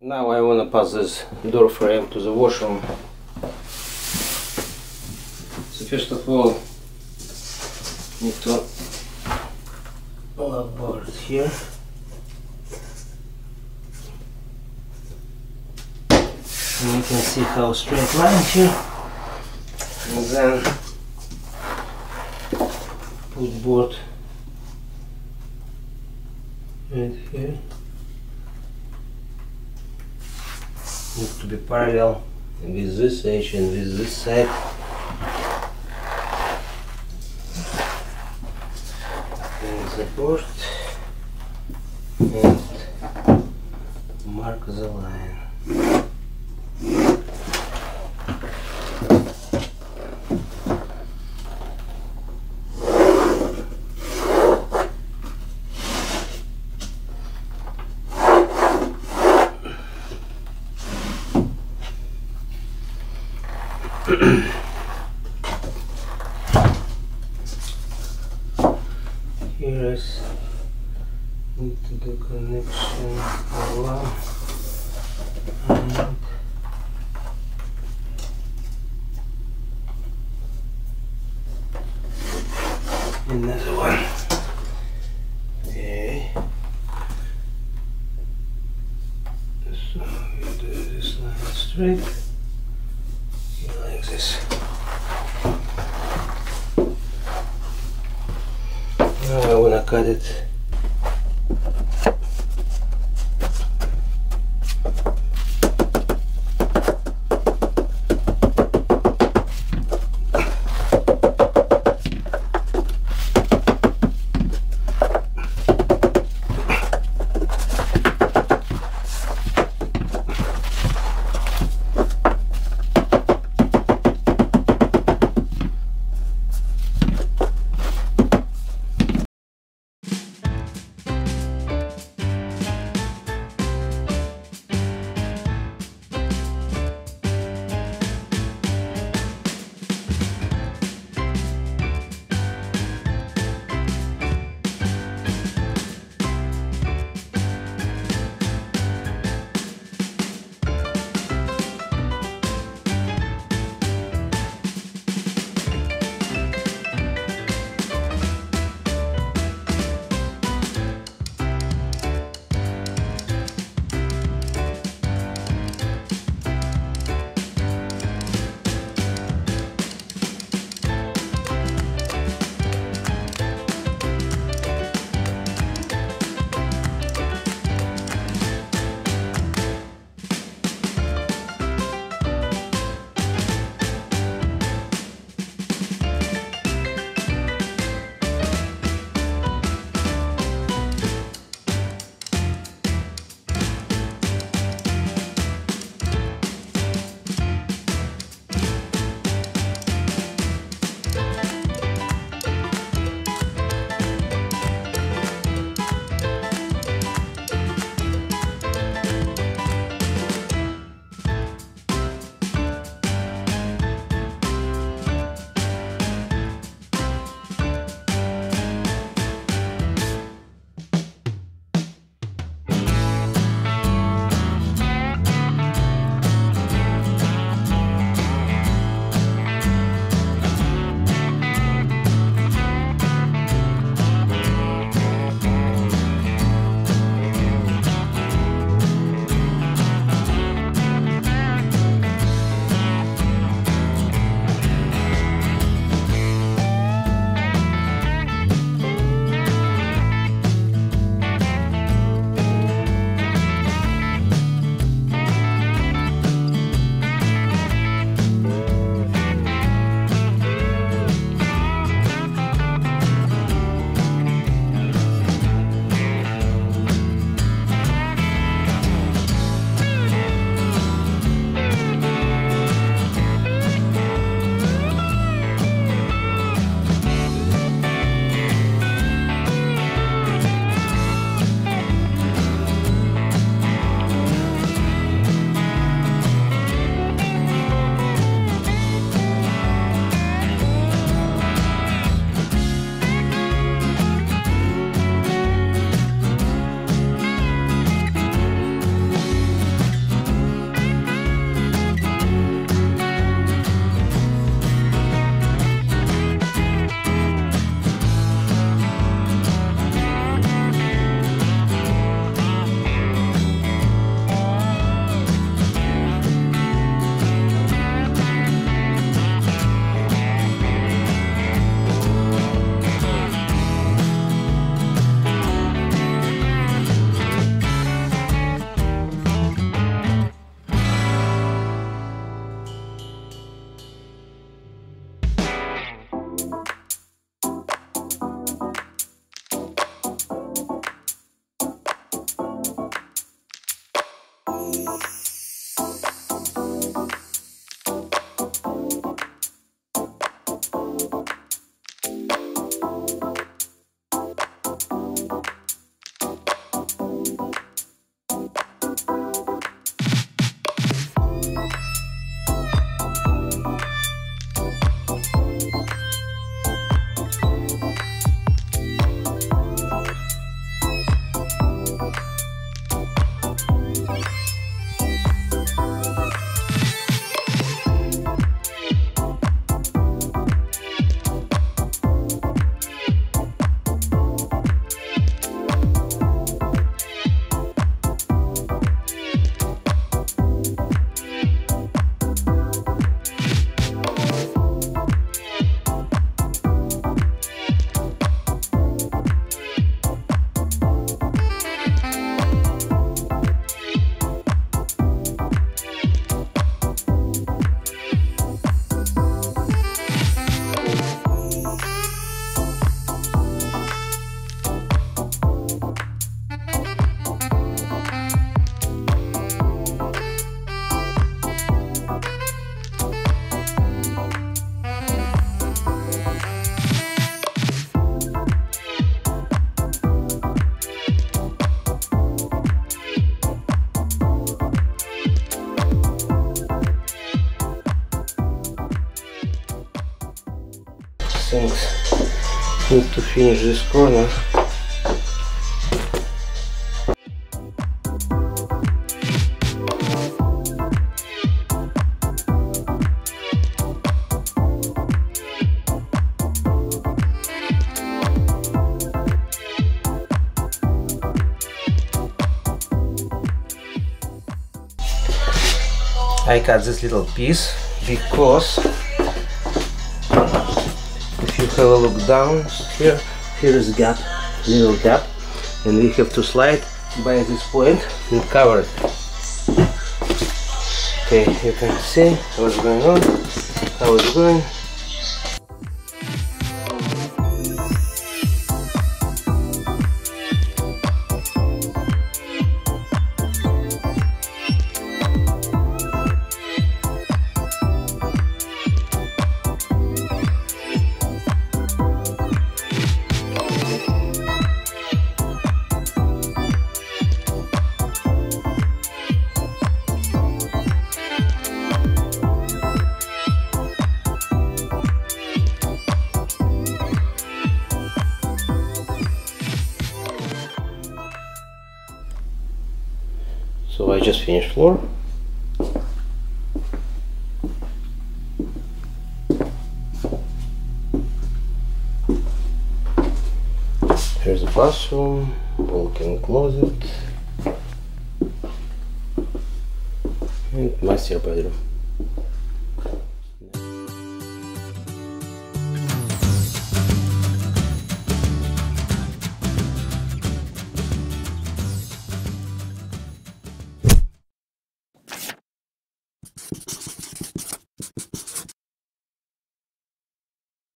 Now I want to pass this door frame to the washroom. So first of all, need to lock board here. And you can see how straight line here. And then put board right here. Needs to be parallel with this edge and with this side. And support and mark the line. Here is need to do connection along and another one. Okay, so we do this line straight like this. Now I want to cut it. Need to finish this corner. I cut this little piece because if you have a look down here, here is a gap, little gap, and we have to slide by this point and cover it. Okay, you can see what's going on, how it's going. So I just finished floor. Here's the bathroom, walk-in closet, and master bedroom.